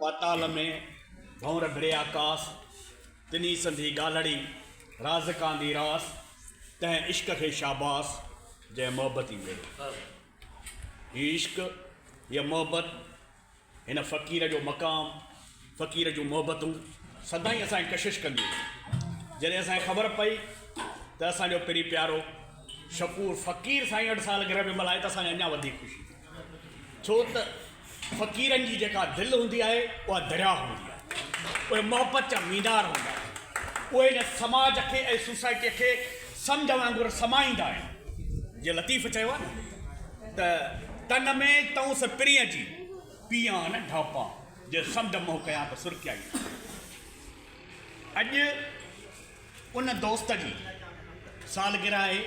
पाताल में भंवर भिड़े आकाश तिनी संधी गालड़ी राज कांदी रास तंहिं इश्क खे शाबास जंहिं मोहब्बती मेड़ो। हीउ इश्क या मोहब्बत हिन फ़क़ीर जो मक़ाम फ़क़ीर जूं मोहब्बतूं सदाईं असांजी कशिश कंदियूं। जॾहिं असांखे ख़बर पई त असांजो पहिरीं प्यारो शकूर फ़क़ीर साईं 8 सालगिरह में मल्हाए त असांखे अञा वधीक ख़ुशी, छो त फ़क़ीरनि जी जेका दिलि हूंदी आहे उहा दरिया हूंदी आहे, उहे मोहब्बत जा मीनार हूंदा आहिनि, उहे हिन समाज खे ऐं सोसाइटीअ खे सम्झ वांगुरु समाईंदा आहिनि। जीअं लतीफ़ चयो आहे न त तन में तऊं स प्रिय जी पिया न ढापा जे सम्झ मोह कयां त सुरकियाई। अॼु उन दोस्त जी सालगिरह आहे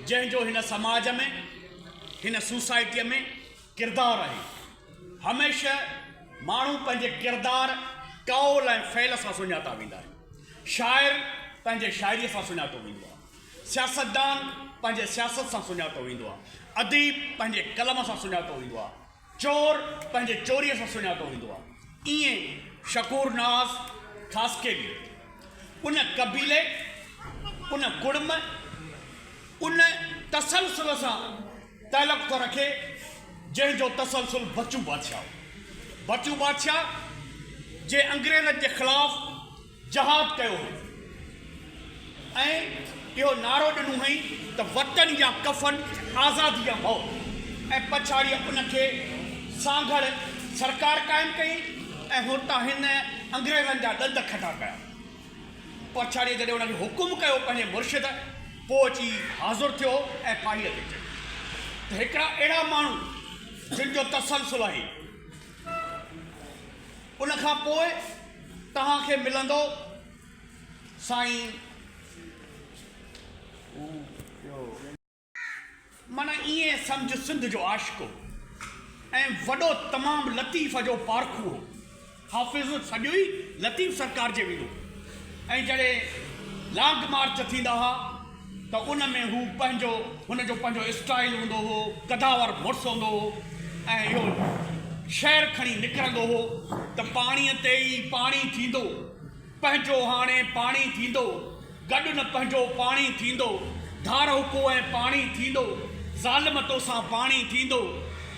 जंहिंजो हिन समाज में हिन सोसाइटीअ में किरदारु आहे। हमेशह माण्हू पंहिंजे किरदारु कौल ऐं फ़ैल सां सुञाता वेंदा आहिनि। शाइर पंहिंजे शाइरीअ सां सुञातो वेंदो आहे, सियासतदान पंहिंजे सियासत सां सुञातो वेंदो आहे, अदीब पंहिंजे कलम सां सुञातो वेंदो आहे, चोर पंहिंजे चोरीअ सां सुञातो वेंदो आहे। ईअं शकूर नाज़ ख़ासकेली उन कबीले उन कुड़म उन तसलसल सां तालुक़ थो रखे जंहिंजो तसलसल बच्चू बादशाह। बच्चू बादशाह जे अंग्रेज़नि जे ख़िलाफ़ जहाद कयो हो ऐं इहो नारो ॾिनो हुई त वतन या कफ़न आज़ादी या मौत, ऐं पछाड़ीअ उनखे सांघड़ सरकार क़ाइमु कई ऐं हुतां हिन अंग्रेज़नि जा ॾंद खटा कया। पछाड़ीअ जॾहिं उनखे हुकुम कयो पंहिंजे मुर्शिद, पोइ अची हाज़ुर थियो ऐं फाहीअ ते चढ़ियो। त हिकिड़ा अहिड़ा माण्हू जिन जो तसलसल आहे, उनखां पोइ तव्हांखे मिलंदो साईं माना ईअं सम्झ सिंध जो आशिक़ो ऐं वॾो तमामु लतीफ़ जो पारखू हो। हाफ़िज़ सॼो ई लतीफ़ सरकार जे वेंदो ऐं जॾहिं लॉन्ग मार्च थींदा हुआ त उन में हू पंहिंजो हुनजो पंहिंजो स्टाइल हूंदो हो, कदावर मुड़ुसु हूंदो हो ऐं इहो शहर खणी निकिरंदो हो त पाणीअ ते ई पाणी थींदो, पंहिंजो हाणे पाणी थींदो, गॾु न पंहिंजो पाणी थींदो, धार हुको ऐं पाणी थींदो, ज़ालिम तोसां पाणी थींदो,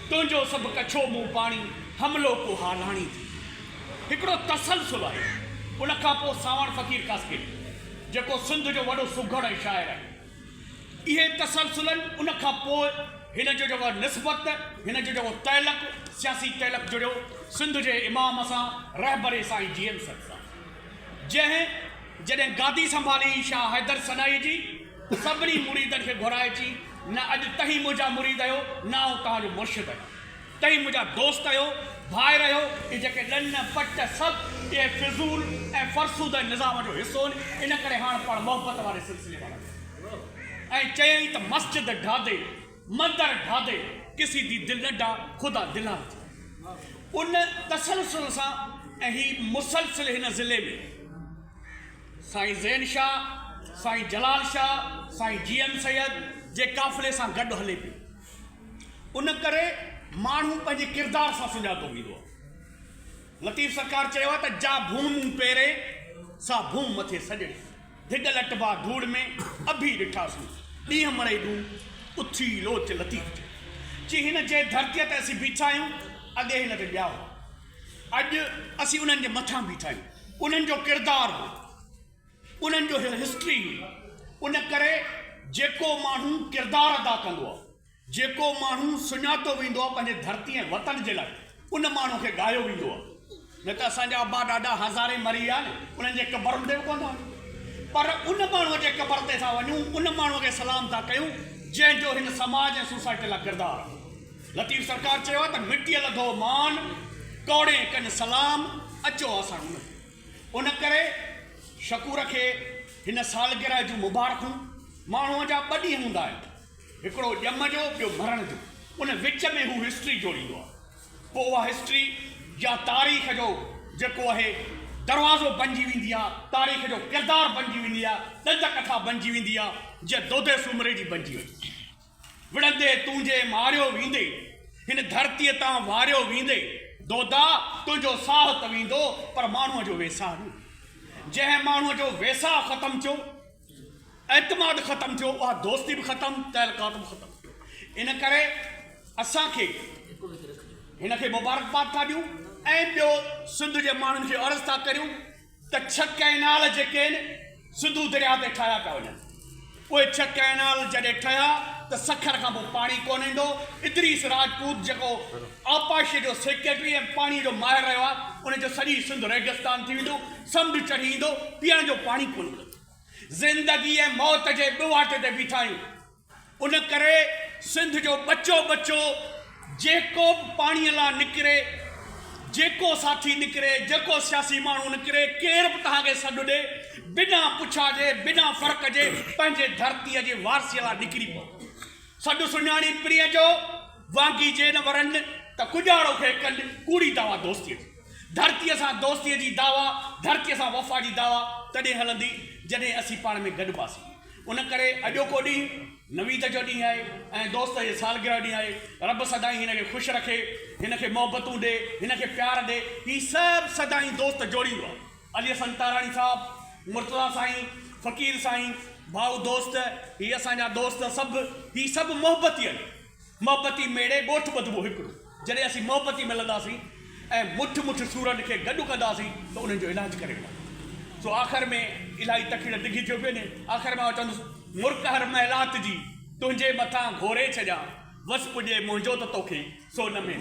तुंहिंजो सभु कछो मूं पाणी, हमलो को हालाणी थी। हिकिड़ो तसलसल आहे। उनखां पोइ सावण फ़क़ीर ख़ासकेली जेको सिंध जो वॾो सुघड़ ऐं शाइर आहे। इहे तसलसुलनि उनखां पोइ हिन जो जेको निस्बत, हिन जो जेको तइलक, सियासी तइलक जुड़ियो सिंध जे इमाम सां, रहबरे साईं GM सर सां, जॾहिं गादी संभाली शाह हैदर सनाई जी, सभिनी मुरीदनि खे घुराए अची न अॼु तव्हीं मुंहिंजा मुरीद आहियो, न आउं तव्हांजो मुर्शिद आहियां, तव्हीं मुंहिंजा दोस्त आहियो, भाइर आहियो। इहे जेके ॾन पट सभु इहे फिज़ूल ऐं फ़रसूद निज़ाम जो हिसो आहिनि। इन करे हाणे पाण मोहबत वारे सिलसिले वारा ऐं चयईं त मस्जिद ढाधे मंदर ढाधे किसी दी दिल न डा ख़ुदा दिला थी। उन तसलसल सां ऐं हीउ मुसलसिल हिन ज़िले में साईं ज़ैन शाह, साईं जलाल शाह, साईं GM सैयद जे काफ़िले सां गॾु हले पियो। उन करे माण्हू पंहिंजे किरदार सां सुञातो वेंदो आहे। लतीफ़ सरकार चयो आहे त जा भूम पहिरें सा भूम मथे सॼणी, धिग लटबा धूड़ में अभी ॾिठासीं, ॾींहं मरे ॾूं उथी लोच लतीफ़ चई हिन जे धरतीअ ते असीं बीठा आहियूं, अॻे हिन ते ॿिया हुआ, अॼु असीं उन्हनि जे मथां बीठा आहियूं। उन्हनि जो किरदारु हो, उन्हनि जो हिस्ट्री हुई। उन करे जेको माण्हू किरदारु अदा कंदो आहे, जेको माण्हू सुञातो वेंदो आहे पंहिंजे धरती ऐं वतन जे लाइ, उन माण्हू खे ॻायो वेंदो आहे। न त असांजा अबा ॾाढा हज़ारे मरी विया न, उन्हनि जे क़बरुनि ते बि कोन वञूं, पर उन माण्हूअ जे क़बर ते असां वञूं, उन माण्हूअ खे सलाम था कयूं जंहिंजो हिन समाज ऐं सोसाइटी लाइ किरदारु आहे। लतीफ़ सरकार चयो आहे त मिटीअ लधो मान, कौड़े कनि सलाम, अचो असां उन करे शकूर खे हिन सालगिरह जूं मुबारकूं। माण्हूअ जा 2 ॾींहं हूंदा आहिनि, हिकिड़ो ॼम जो, ॿियो मरण जो। उन विच में हू हिस्ट्री जोड़ींदो आहे। पोइ उहा हिस्ट्री या तारीख़ जो जेको आहे दरवाज़ो बणिजी वेंदी आहे, तारीख़ जो किरदारु बणिजी वेंदी आहे, ॾंद कथा बणिजी वेंदी आहे, जीअं दोदे सूमरे जी बणिजी वई। विढ़ंदे तुंहिंजे मारियो वेंदे, हिन धरतीअ तां वारियो वेंदे, दोदा तुंहिंजो साह त वेंदो पर माण्हूअ जो वेसा न। जंहिं माण्हूअ जो वेसा ख़तमु थियो, एतमाद ख़तमु थियो, उहा दोस्ती बि ख़तमु, तहलकात बि ख़तमु। इन करे असांखे हिनखे मुबारकबाद था ॾियूं ऐं ॿियो सिंध जे माण्हुनि खे अर्ज़ु था करियूं त 6 कैनाल जेके आहिनि सिंधू दरिया ते ठाहिया पिया वञनि। उहे 6 कैनाल जॾहिं ठहिया त सखर खां पोइ पाणी कोन ईंदो। इद्रीस राजपूत जेको आपाशी जो सेक्रेटरी ऐं पाणी जो माहिर रहियो आहे, उनजो सॼी सिंध रेगिस्तान थी वेंदो, समुंड चढ़ी ईंदो, पीअण जो पाणी कोन मिलंदो। ज़िंदगी ऐं मौत जे ॿिवाट ते बीठा आहियूं। उन करे सिंध जो बच्चो जेको पाणीअ लाइ निकिरे, जेको साथी निकिरे, जेको सियासी माण्हू निकिरे, केरु बि तव्हांखे सॾु ॾे, बिना पुछा जे, बिना फ़र्क़ जे पंहिंजे धरतीअ जे वारसीअ लाइ निकिरी पओ। सॾु सुञाणी प्रिय जो वांगी जे न वरनि त कुॼाड़ो खे कनि कूड़ी दावा दोस्तीअ जी। धरतीअ सां दोस्तीअ जी दावा, धरतीअ सां वफ़ा जी दावा तॾहिं हलंदी जॾहिं असीं पाण में गॾु हुआसीं। उन करे अॼोको ॾींहुं नवीद जो ॾींहुं आहे ऐं दोस्त जे सालगिरह ॾींहुं आहे। रब सदाईं हिनखे ख़ुशि रखे, हिनखे मोहबतूं ॾे, हिनखे प्यार ॾे। ही सभु सदाईं दोस्त जोड़ींदो आहे। अली संताराणी साहिबु, मुर्तज़ा साईं, फ़कीर साईं, भाऊ दोस्त, ही असांजा दोस्त सभु, ही सभु मोहबती आहिनि। मोहबती मेड़े ॻोठ ॿधबो हिकिड़ो। जॾहिं असीं मोहबती मिलंदासीं ऐं मुठ सूरनि खे गॾु कंदासीं त उन्हनि जो इलाजु करे वेंदासीं। सो आख़िर में इलाही तकड़ीअ डिघी थियो पिए न। आख़िर में चवंदुसि मुर्क हर महिलात जी तुंहिंजे मथां घोरे छॾियां, वस पुॼे मुंहिंजो त तोखे सो न में।